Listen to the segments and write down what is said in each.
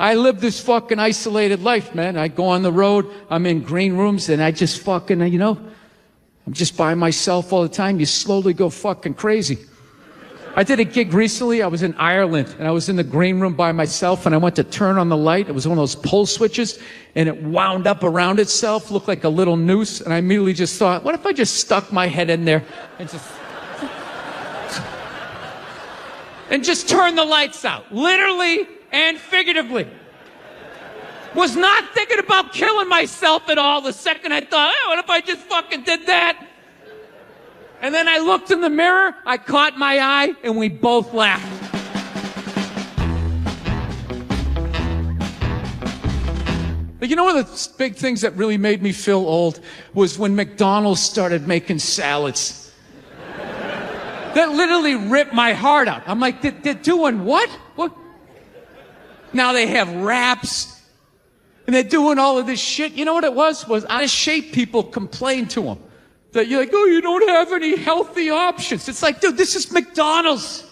I live this fucking isolated life, man. I go on the road, I'm in green rooms, and I just fucking, you know, I'm just by myself all the time. You slowly go fucking crazy. I did a gig recently. I was in Ireland, and I was in the green room by myself, and I went to turn on the light. It was one of those pull switches, and it wound up around itself, looked like a little noose, and I immediately just thought, what if I just stuck my head in there and just turned the lights out, literally and figuratively. Was not thinking about killing myself at all. The second I thought, what if I just fucking did that? And then I looked in the mirror, I caught my eye, and we both laughed. But you know one of the big things that really made me feel old was when McDonald's started making salads. That literally ripped my heart out. I'm like, they're doing what? What? Now they have wraps, and they're doing all of this shit. You know what it was? Was out of shape people complained to them. That you're like, oh, you don't have any healthy options. It's like, dude, this is McDonald's.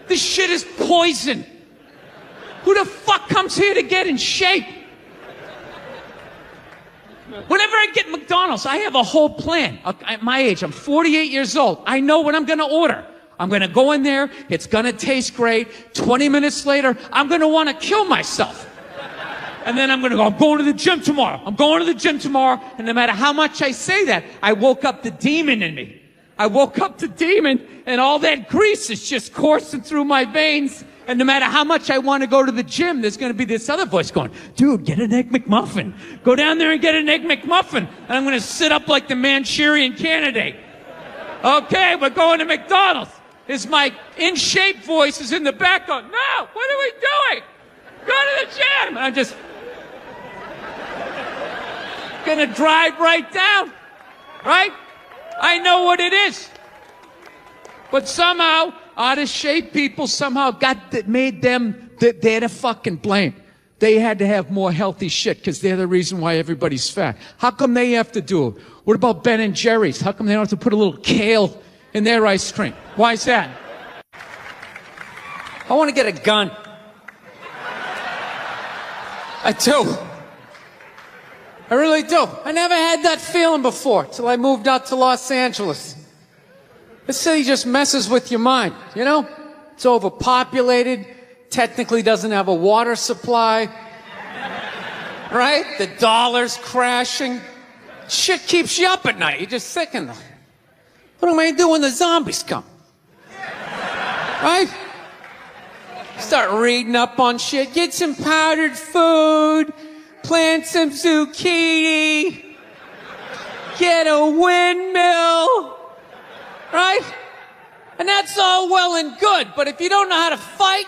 This shit is poison. Who the fuck comes here to get in shape? Whenever I get McDonald's, I have a whole plan. At my age, I'm 48 years old. I know what I'm going to order. I'm going to go in there. It's going to taste great. 20 minutes later, I'm going to want to kill myself. And then I'm going to go, I'm going to the gym tomorrow. I'm going to the gym tomorrow. And no matter how much I say that, I woke up the demon in me. I woke up the demon, and all that grease is just coursing through my veins. And no matter how much I want to go to the gym, there's going to be this other voice going, dude, get an Egg McMuffin. Go down there and get an Egg McMuffin. And I'm going to sit up like the Manchurian Candidate. Okay, we're going to McDonald's. Is my in-shape voice is in the back going, no, what are we doing? Go to the gym. And I'm just gonna drive right down, right? I know what it is. But somehow, out of shape people somehow made them, they're the fucking blame. They had to have more healthy shit because they're the reason why everybody's fat. How come they have to do it? What about Ben and Jerry's? How come they don't have to put a little kale in their ice cream? Why is that? I want to get a gun. I do. I really do. I never had that feeling before till I moved out to Los Angeles. This city just messes with your mind, you know? It's overpopulated, technically doesn't have a water supply, right? The dollar's crashing. Shit keeps you up at night. You're just thinking, what am I going to do when the zombies come? Right? Start reading up on shit. Get some powdered food. Plant some zucchini. Get a windmill. Right? And that's all well and good. But if you don't know how to fight,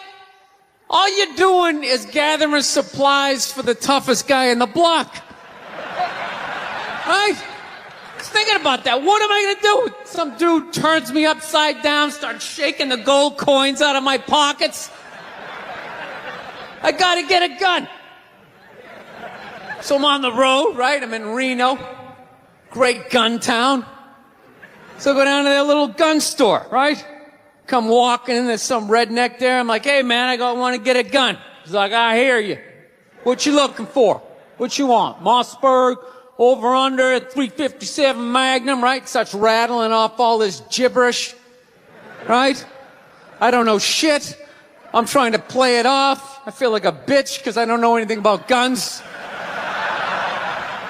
all you're doing is gathering supplies for the toughest guy in the block. Right? Just thinking about that. What am I going to do? Some dude turns me upside down, starts shaking the gold coins out of my pockets. I got to get a gun. So I'm on the road, right? I'm in Reno. Great gun town. So I go down to their little gun store, right? Come walking in, there's some redneck there. I'm like, hey, man, I want to get a gun. He's like, I hear you. What you looking for? What you want? Mossberg, over under, 357 Magnum, right? Starts rattling off all this gibberish, right? I don't know shit. I'm trying to play it off. I feel like a bitch because I don't know anything about guns.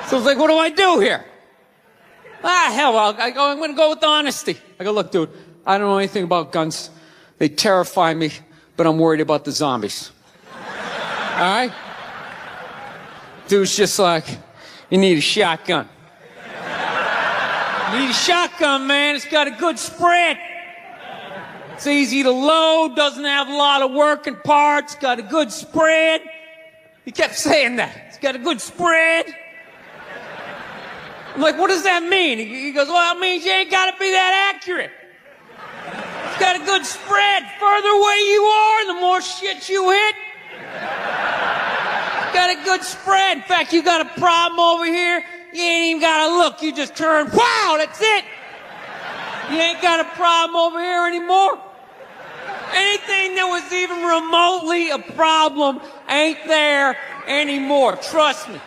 So I was like, what do I do here? Hell, I'm going to go with honesty. I go, look, dude, I don't know anything about guns. They terrify me, but I'm worried about the zombies. All right? Dude's just like, you need a shotgun. You need a shotgun, man. It's got a good spread. It's easy to load, doesn't have a lot of working parts, got a good spread. He kept saying that. It's got a good spread. I'm like, what does that mean? He goes, well, it means you ain't got to be that accurate. It's got a good spread. Further away you are, the more shit you hit. It's got a good spread. In fact, you got a problem over here, you ain't even got to look. You just turn, wow, that's it. You ain't got a problem over here anymore. Anything that was even remotely a problem ain't there anymore. Trust me.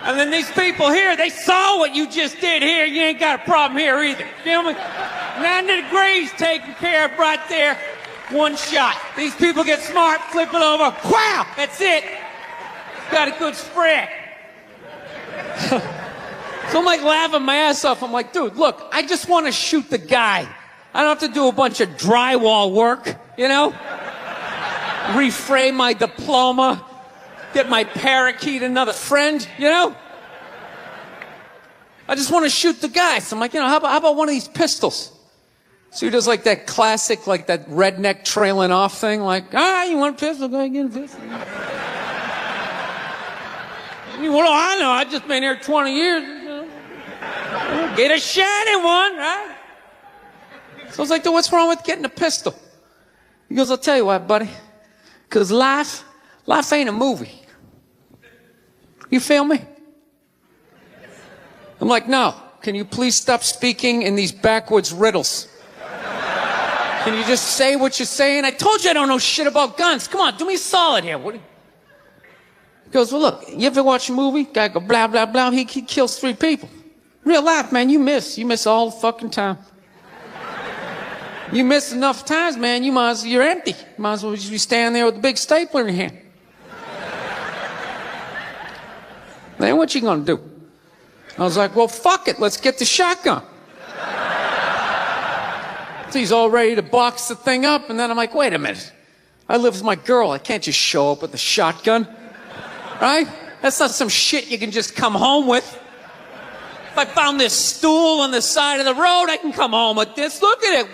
And then these people here, they saw what you just did here. You ain't got a problem here either. Feel me? 90 degrees taken care of right there. One shot. These people get smart, flip it over. Wow! That's it. Got a good spread. So I'm like laughing my ass off. I'm like, dude, look, I just want to shoot the guy. I don't have to do a bunch of drywall work, you know? Reframe my diploma, get my parakeet another friend, you know? I just want to shoot the guy. So I'm like, how about one of these pistols? So he does like that classic, like that redneck trailing off thing, like, you want a pistol? Go ahead, get a pistol. What do I know? I've just been here 20 years. You know? Get a shiny one, right? So I was like, dude, what's wrong with getting a pistol? He goes, I'll tell you what, buddy. Because life ain't a movie. You feel me? I'm like, no. Can you please stop speaking in these backwards riddles? Can you just say what you're saying? I told you I don't know shit about guns. Come on, do me a solid here. He goes, well, look, you ever watch a movie? Guy go, blah, blah, blah. He kills 3 people. Real life, man, you miss. You miss all the fucking time. You miss enough times, man, you're empty. You might as well just be standing there with a big stapler in your hand. Then what you gonna do? I was like, well, fuck it, let's get the shotgun. So he's all ready to box the thing up, and then I'm like, wait a minute. I live with my girl, I can't just show up with a shotgun. Right? That's not some shit you can just come home with. If I found this stool on the side of the road, I can come home with this. Look at it.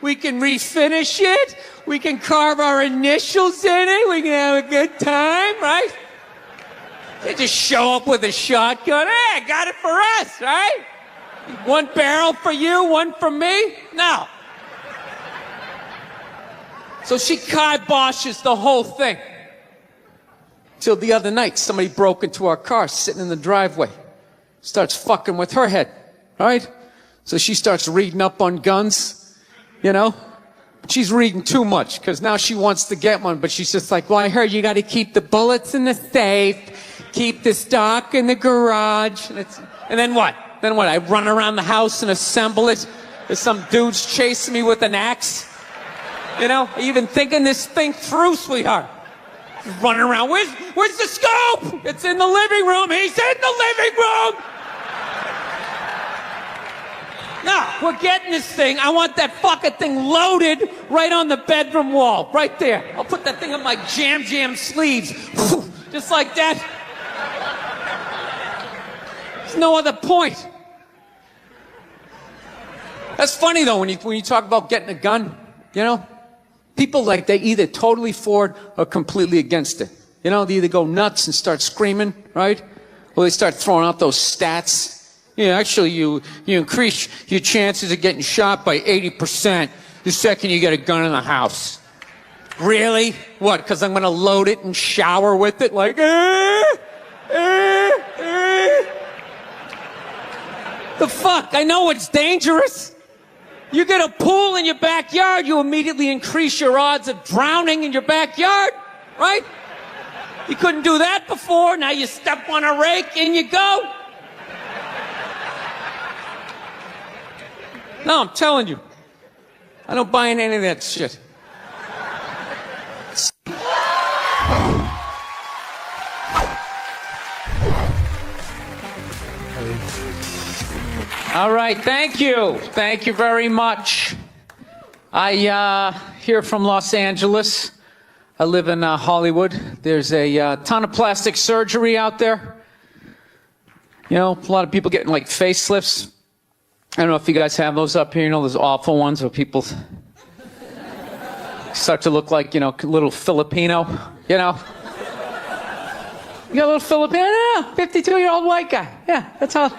We can refinish it. We can carve our initials in it. We can have a good time, right? They just show up with a shotgun. Hey, I got it for us, right? One barrel for you, one for me? No. So she kiboshes the whole thing. Till the other night, somebody broke into our car sitting in the driveway. Starts fucking with her head, right? So she starts reading up on guns, you know? She's reading too much, because now she wants to get one, but she's just like, well, I heard you got to keep the bullets in the safe, keep the stock in the garage. And then what? Then what? I run around the house and assemble it? There's some dude's chasing me with an axe? You know? Are you even thinking this thing through, sweetheart? Running around. Where's the scope? It's in the living room. He's in the living room. No, we're getting this thing. I want that fucking thing loaded right on the bedroom wall. Right there. I'll put that thing on my jam sleeves. Just like that. There's no other point. That's funny, though, when you talk about getting a gun, you know? People, like, they either totally for it or completely against it. You know, they either go nuts and start screaming, right? Or they start throwing out those stats. Yeah, actually, you increase your chances of getting shot by 80% the second you get a gun in the house. Really? What, because I'm going to load it and shower with it? Like, The fuck? I know it's dangerous. You get a pool in your backyard, you immediately increase your odds of drowning in your backyard, right? You couldn't do that before, now you step on a rake, in you go. No, I'm telling you, I don't buy in any of that shit. All right, thank you. Thank you very much. I here from Los Angeles. I live in Hollywood. There's a ton of plastic surgery out there. You know, a lot of people getting like facelifts. I don't know if you guys have those up here. You know, those awful ones where people start to look like, you know, a little Filipino, you know. You got a little Filipino? Yeah, 52-year-old white guy. Yeah, that's all.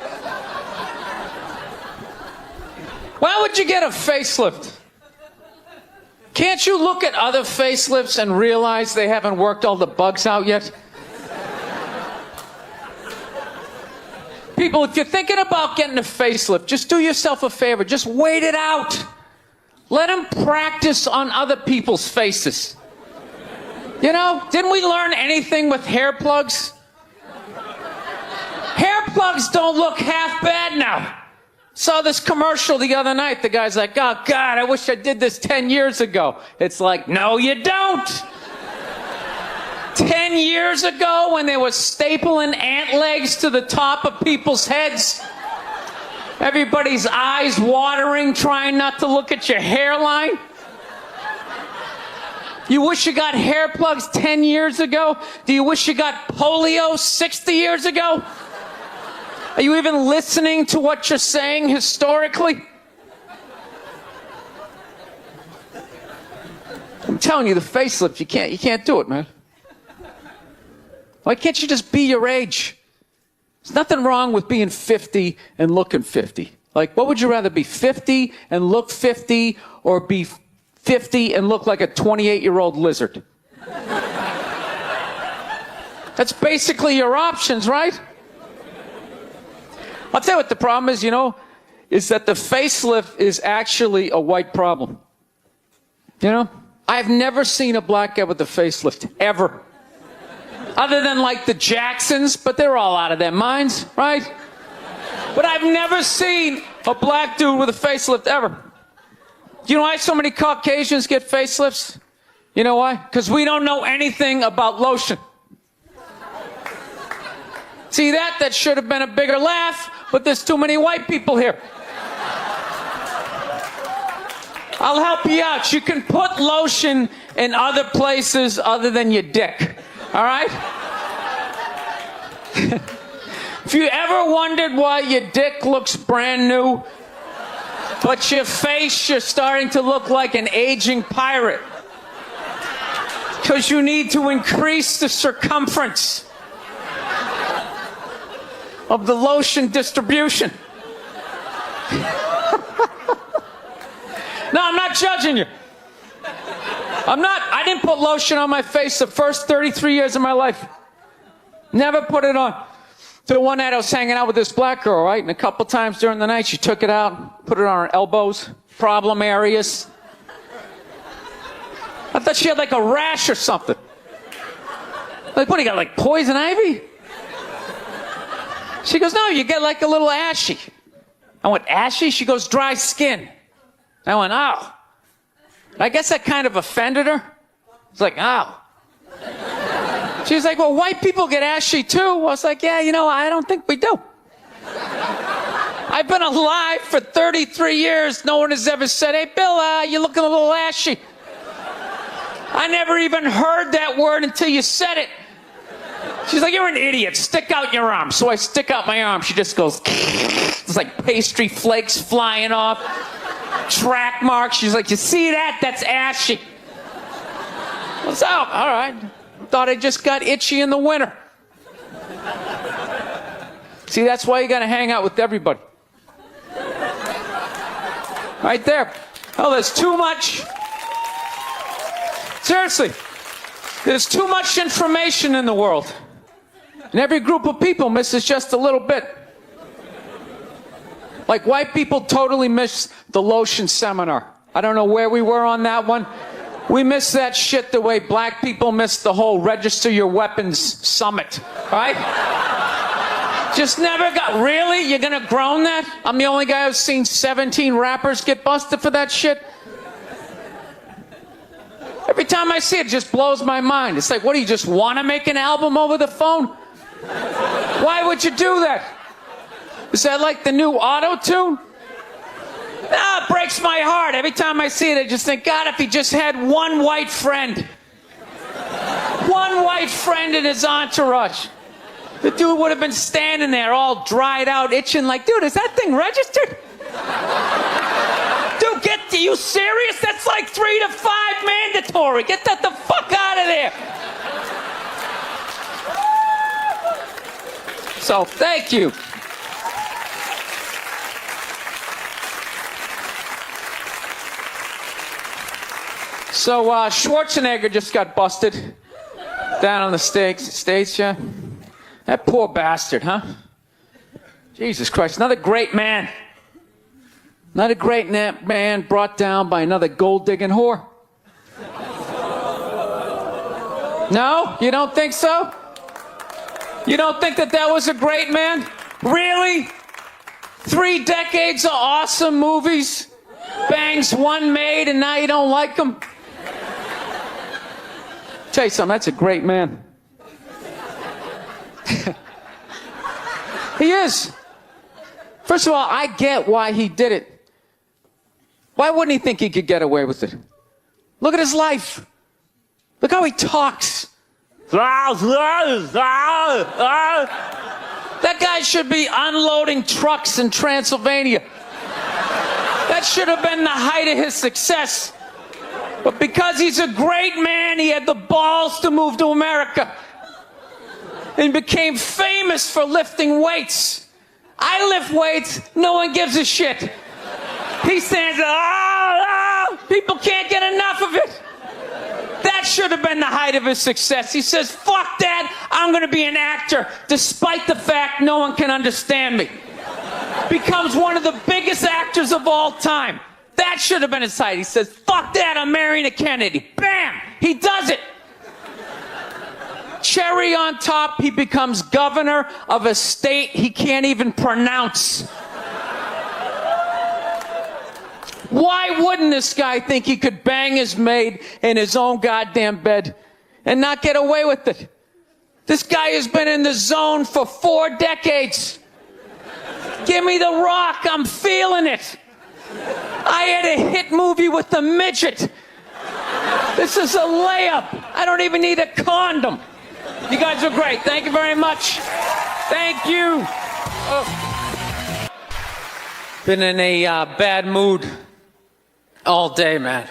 Why would you get a facelift? Can't you look at other facelifts and realize they haven't worked all the bugs out yet? People, if you're thinking about getting a facelift, just do yourself a favor. Just wait it out. Let them practice on other people's faces. You know, didn't we learn anything with hair plugs? Hair plugs don't look half bad now. Saw this commercial the other night. The guy's like, oh, God, I wish I did this 10 years ago. It's like, no, you don't. 10 years ago, when they were stapling ant legs to the top of people's heads, everybody's eyes watering, trying not to look at your hairline. You wish you got hair plugs 10 years ago? Do you wish you got polio 60 years ago? Are you even listening to what you're saying historically? I'm telling you, the facelift, you can't do it, man. Why can't you just be your age? There's nothing wrong with being 50 and looking 50. Like, what would you rather be, 50 and look 50, or be 50 and look like a 28-year-old lizard? That's basically your options, right? I'll tell you what the problem is, you know, is that the facelift is actually a white problem. You know? I've never seen a black guy with a facelift, ever. Other than, like, the Jacksons, but they're all out of their minds, right? But I've never seen a black dude with a facelift, ever. Do you know why so many Caucasians get facelifts? You know why? Because we don't know anything about lotion. See that? That should have been a bigger laugh, but there's too many white people here. I'll help you out. You can put lotion in other places other than your dick. All right? If you ever wondered why your dick looks brand new, but your face, you're starting to look like an aging pirate. Because you need to increase the circumference of the lotion distribution. No, I'm not judging you. I didn't put lotion on my face the first 33 years of my life. Never put it on. So one night I was hanging out with this black girl, right? And a couple times during the night she took it out, put it on her elbows, problem areas. I thought she had like a rash or something. Like, what do you got, like poison ivy? She goes, no, you get like a little ashy. I went, ashy? She goes, dry skin. I went, oh. I guess that kind of offended her. It's like, oh. She's like, well, white people get ashy too. I was like, yeah, you know, I don't think we do. I've been alive for 33 years. No one has ever said, hey, Bill, you're looking a little ashy. I never even heard that word until you said it. She's like, you're an idiot. Stick out your arm. So I stick out my arm. She just goes, it's like pastry flakes flying off. Track marks. She's like, you see that? That's ashy. What's up? All right. Thought I just got itchy in the winter. See, that's why you got to hang out with everybody. Right there. Oh, there's too much. Seriously. There's too much information in the world. And every group of people misses just a little bit. Like, white people totally missed the lotion seminar. I don't know where we were on that one. We missed that shit the way black people missed the whole register your weapons summit, right? Just never got, really? You're gonna groan that? I'm the only guy who's seen 17 rappers get busted for that shit? Every time I see it, it just blows my mind. It's like, what, do you just want to make an album over the phone? Why would you do that? Is that like the new auto-tune? Ah, it breaks my heart. Every time I see it, I just think, God, if he just had one white friend. One white friend in his entourage. The dude would have been standing there all dried out, itching like, dude, is that thing registered? Dude, are you serious? That's like 3 to 5 mandatory. Get that the fuck out of there. So, thank you. So, Schwarzenegger just got busted down on the States, yeah? That poor bastard, huh? Jesus Christ, another great man. Another great man brought down by another gold-digging whore. No? You don't think so? You don't think that that was a great man? Really? 3 decades of awesome movies? Bangs one made and now you don't like him? Tell you something, that's a great man. He is. First of all, I get why he did it. Why wouldn't he think he could get away with it? Look at his life. Look how he talks. That guy should be unloading trucks in Transylvania. That should have been the height of his success. But because he's a great man, he had the balls to move to America. And became famous for lifting weights. I lift weights, no one gives a shit. He stands, people can't get enough of it. That should have been the height of his success. He says, fuck that, I'm gonna be an actor, despite the fact no one can understand me. Becomes one of the biggest actors of all time. That should have been his height. He says, fuck that, I'm marrying a Kennedy. Bam! He does it. Cherry on top, he becomes governor of a state he can't even pronounce. Why wouldn't this guy think he could bang his maid in his own goddamn bed and not get away with it? This guy has been in the zone for 4 decades. Give me the rock, I'm feeling it. I had a hit movie with the midget. This is a layup. I don't even need a condom. You guys are great. Thank you very much. Thank you. Oh. Been in a bad mood all day, man.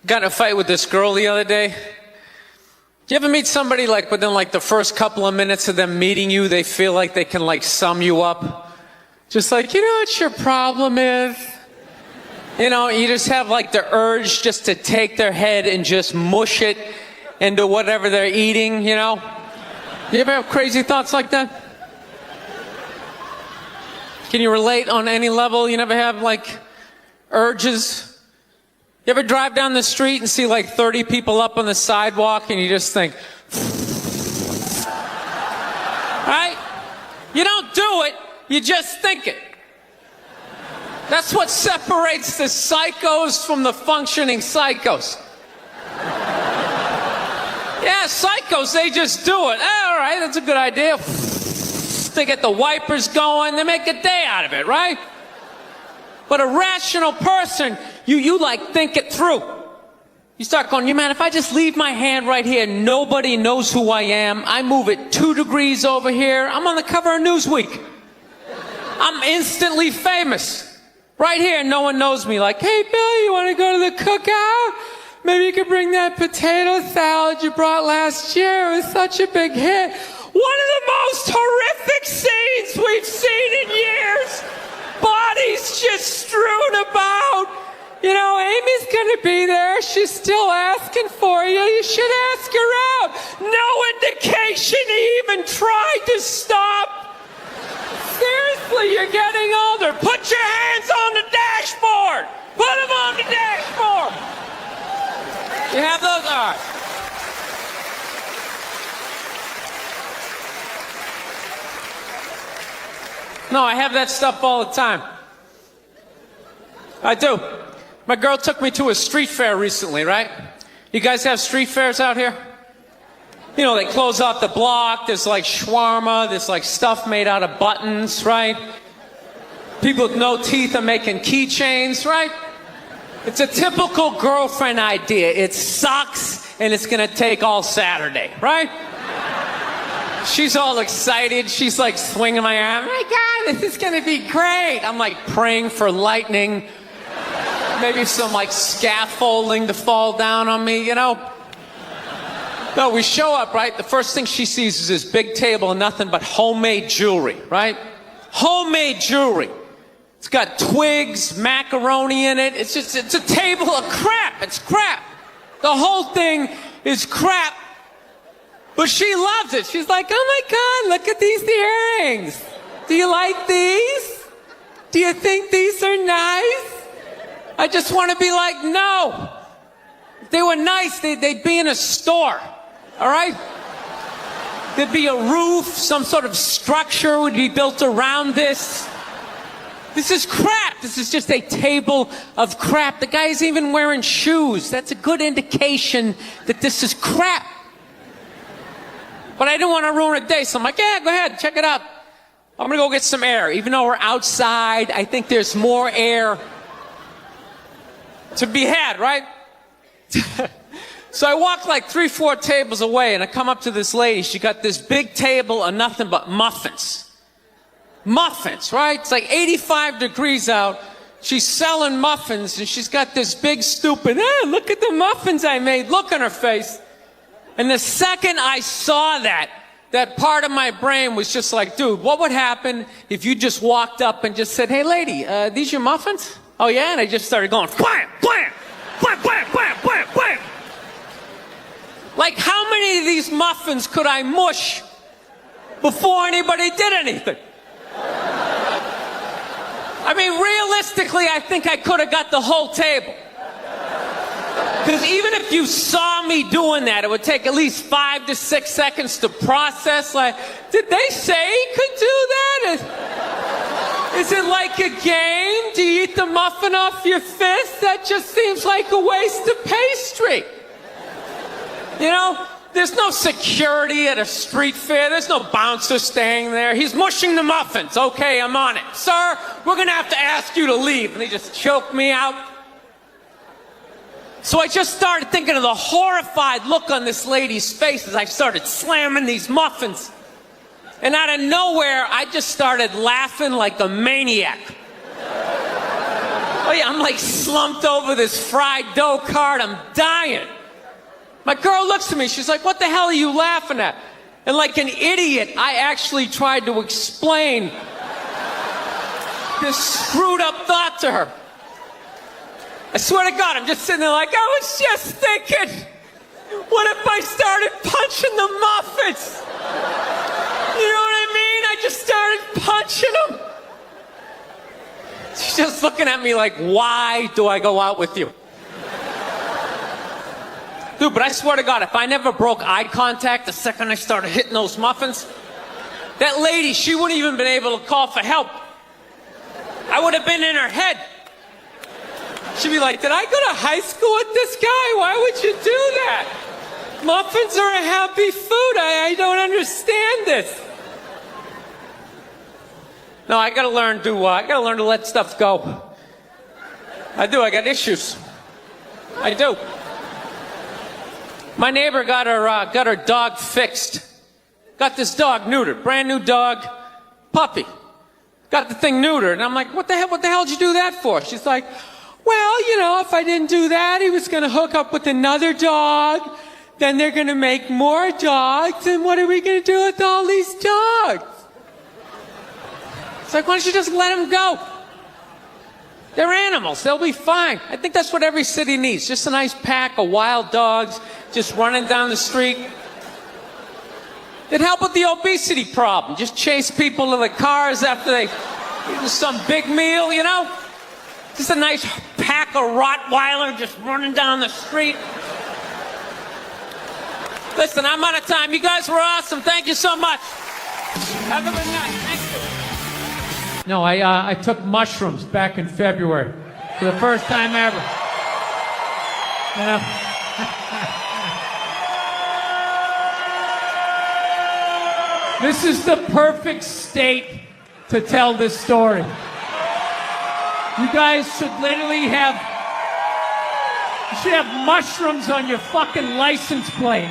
Got in a fight with this girl the other day. Do you ever meet somebody like within like the first couple of minutes of them meeting you, they feel like they can like sum you up? Just like, you know what your problem is? You know, you just have like the urge just to take their head and just mush it into whatever they're eating, you know? You ever have crazy thoughts like that? Can you relate on any level? You never have like urges? You ever drive down the street and see like 30 people up on the sidewalk and you just think, right? You don't do it, you just think it. That's what separates the psychos from the functioning psychos. Yeah, psychos, they just do it. All right, that's a good idea. They get the wipers going, they make a day out of it, right? But a rational person, you like think it through. You start going, man, if I just leave my hand right here, nobody knows who I am. I move it 2 degrees over here. I'm on the cover of Newsweek. I'm instantly famous. Right here, no one knows me. Like, hey, Bill, you want to go to the cookout? Maybe you could bring that potato salad you brought last year. It was such a big hit. One of the most horrific scenes we've seen in years. Bodies just strewn about. You know, Amy's gonna be there. She's still asking for you. You should ask her out. No indication he even tried to stop. Seriously, you're getting older. Put your hands on the dashboard. Put them on the dashboard. You have those? All right. No, I have that stuff all the time. I do. My girl took me to a street fair recently, right? You guys have street fairs out here? You know, they close out the block. There's like shawarma. There's like stuff made out of buttons, right? People with no teeth are making keychains, right? It's a typical girlfriend idea. It sucks and it's gonna take all Saturday, right? She's all excited. She's like swinging my arm. Oh my God, this is gonna be great. I'm like praying for lightning. Maybe some like scaffolding to fall down on me, you know? No, we show up, right? The first thing she sees is this big table and nothing but homemade jewelry, right? Homemade jewelry. It's got twigs, macaroni in it. It's a table of crap. It's crap. The whole thing is crap. But she loves it. She's like, oh my God, look at these earrings. Do you like these? Do you think these are nice? I just want to be like, no. If they were nice, they'd be in a store. all right? There'd be a roof, some sort of structure would be built around this. This is crap. This is just a table of crap. The guy's even wearing shoes. That's a good indication that this is crap. But I didn't want to ruin a day, so I'm like, yeah, go ahead, check it out. I'm going to go get some air. Even though we're outside, I think there's more air to be had, right? So I walk like 3-4 tables away, and I come up to this lady. She got this big table of nothing but muffins. Muffins, right? It's like 85 degrees out. She's selling muffins, and she's got this big stupid, look at the muffins I made, look on her face. And the second I saw that part of my brain was just like, dude, what would happen if you just walked up and just said, hey, lady, these your muffins? Oh, yeah? And I just started going, blam, blam, blam, blam, blam, blam, blam. Like, how many of these muffins could I mush before anybody did anything? I mean, realistically, I think I could have got the whole table. Because even if you saw me doing that, it would take at least 5 to 6 seconds to process. Like, did they say he could do that? Is it like a game? Do you eat the muffin off your fist? That just seems like a waste of pastry. You know, there's no security at a street fair. There's no bouncer staying there. He's mushing the muffins. Okay, I'm on it. Sir, we're going to have to ask you to leave. And they just choked me out. So I just started thinking of the horrified look on this lady's face as I started slamming these muffins. And out of nowhere, I just started laughing like a maniac. Oh yeah, I'm like slumped over this fried dough cart. I'm dying. My girl looks at me. She's like, what the hell are you laughing at? And like an idiot, I actually tried to explain this screwed up thought to her. I swear to God, I'm just sitting there like, I was just thinking, what if I started punching the muffins? You know what I mean? I just started punching them. She's just looking at me like, why do I go out with you? Dude, but I swear to God, if I never broke eye contact the second I started hitting those muffins, that lady, she wouldn't even been able to call for help. I would have been in her head. She'd be like, did I go to high school with this guy? Why would you do that? Muffins are a happy food. I don't understand this. No, I gotta learn to let stuff go. I do, I got issues. I do. My neighbor got her dog fixed. Got this dog neutered, brand new dog, puppy. Got the thing neutered, and I'm like, what the hell did you do that for? She's like, well, you know, if I didn't do that, he was gonna hook up with another dog, then they're gonna make more dogs, and what are we gonna do with all these dogs? It's like, why don't you just let them go? They're animals, they'll be fine. I think that's what every city needs, just a nice pack of wild dogs just running down the street. It'd help with the obesity problem. Just chase people to the cars after they eat some big meal, you know? Just a nice pack of Rottweiler just running down the street. Listen, I'm out of time. You guys were awesome. Thank you so much. Have a good night. Thank you. No, I took mushrooms back in February for the first time ever. You know? This is the perfect state to tell this story. You guys should literally have mushrooms on your fucking license plate.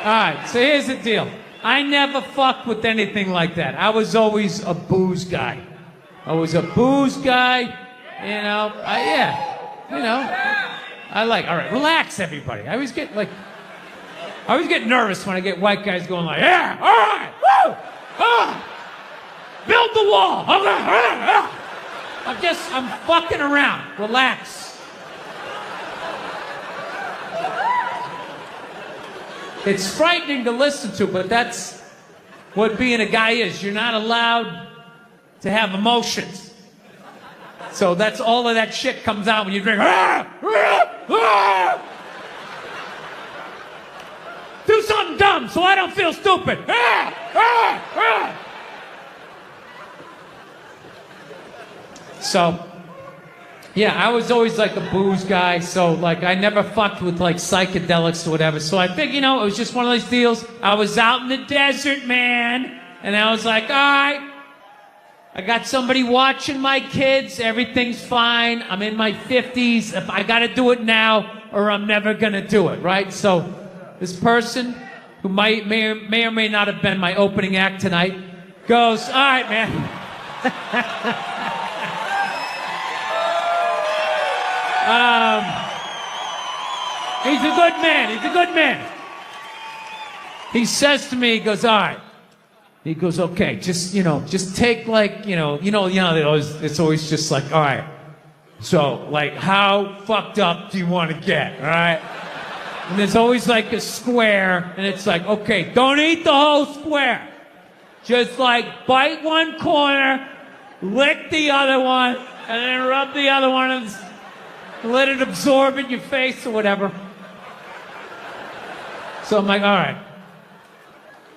All right, so here's the deal. I never fucked with anything like that. I was always a booze guy. I was a booze guy, you know. All right, relax, everybody. I always get nervous when I get white guys going like, yeah, all right, woo, build the wall. I'm fucking around. Relax. It's frightening to listen to, but that's what being a guy is. You're not allowed to have emotions. So that's all of that shit comes out when you drink. dumb so I don't feel stupid. So, yeah, I was always like a booze guy, so like I never fucked with like psychedelics or whatever. So I think, it was just one of those deals. I was out in the desert, man, and I was like, all right, I got somebody watching my kids. Everything's fine. I'm in my 50s. If I got to do it now or I'm never going to do it, right? So this person who may or may not have been my opening act tonight goes, all right, man. He's a good man. He's a good man. He says to me, he goes, all right. He goes, okay, just take like, it's always just like, all right. So, like, how fucked up do you want to get, all right? And there's always like a square, and it's like, okay, don't eat the whole square. Just like bite one corner, lick the other one, and then rub the other one and let it absorb in your face or whatever. So I'm like, all right.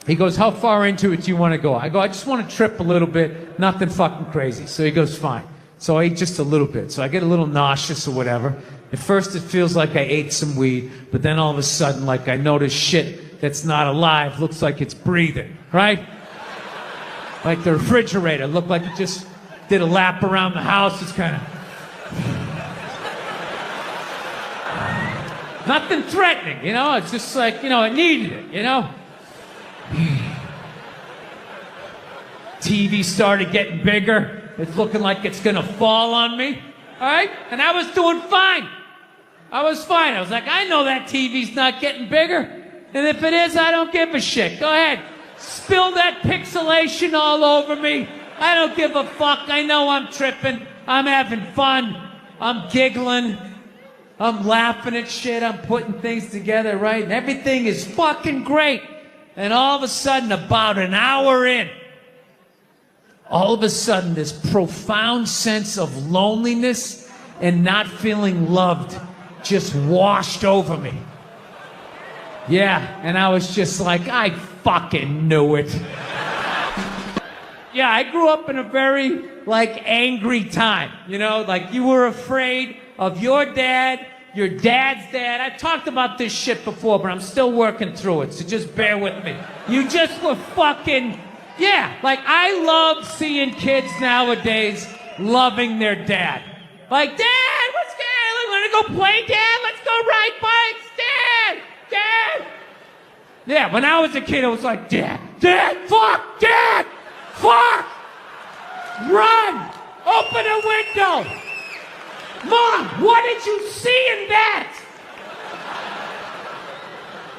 He goes, how far into it do you want to go? I go, I just want to trip a little bit, nothing fucking crazy. So he goes, fine. So I ate just a little bit. So I get a little nauseous or whatever. At first it feels like I ate some weed, but then all of a sudden, like I notice shit that's not alive looks like it's breathing, right? Like the refrigerator looked like it just did a lap around the house. It's kind of... Nothing threatening, It's just like, it needed it, TV started getting bigger. It's looking like it's gonna fall on me. All right? And I was doing fine. I was fine. I was like, I know that TV's not getting bigger. And if it is, I don't give a shit. Go ahead. Spill that pixelation all over me. I don't give a fuck. I know I'm tripping. I'm having fun. I'm giggling. I'm laughing at shit. I'm putting things together, right? And everything is fucking great. And all of a sudden, about an hour in, all of a sudden, this profound sense of loneliness and not feeling loved just washed over me. Yeah, and I was just like, I fucking knew it. Yeah, I grew up in a very, angry time, Like, you were afraid of your dad's dad. I've talked about this shit before, but I'm still working through it, so just bear with me. You just were fucking... Yeah, I love seeing kids nowadays loving their dad. Like, Dad, what's good? Want to go play, Dad? Let's go ride bikes, Dad! Dad! Yeah, when I was a kid, it was like, Dad, fuck, Dad, fuck! Run! Open a window! Mom, what did you see in that?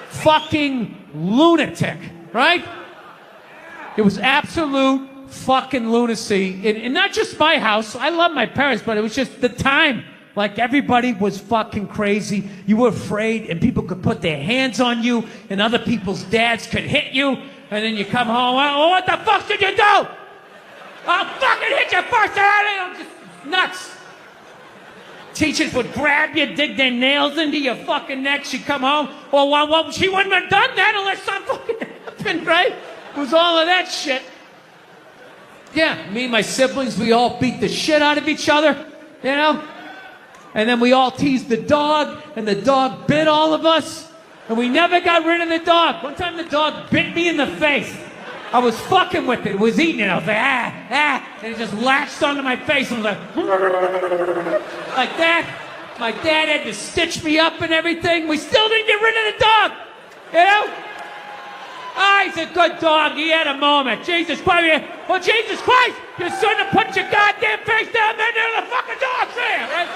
Fucking lunatic, right? It was absolute fucking lunacy. And not just my house. I love my parents, but it was just the time. Like, everybody was fucking crazy. You were afraid, and people could put their hands on you, and other people's dads could hit you, and then you come home, well, what the fuck did you do? I'll fucking hit you first. I'm just nuts. Teachers would grab you, dig their nails into your fucking neck. She'd come home. Well, she wouldn't have done that unless something fucking happened, right? It was all of that shit. Yeah, me and my siblings, we all beat the shit out of each other, And then we all teased the dog, and the dog bit all of us, and we never got rid of the dog. One time the dog bit me in the face. I was fucking with it. It was eating it. I was like, and it just latched onto my face and was like that. My dad had to stitch me up and everything. We still didn't get rid of the dog, he's a good dog. He had a moment. Jesus Christ. Well, Jesus Christ, you shouldn't have put your goddamn face down there near the fucking dog's there, right?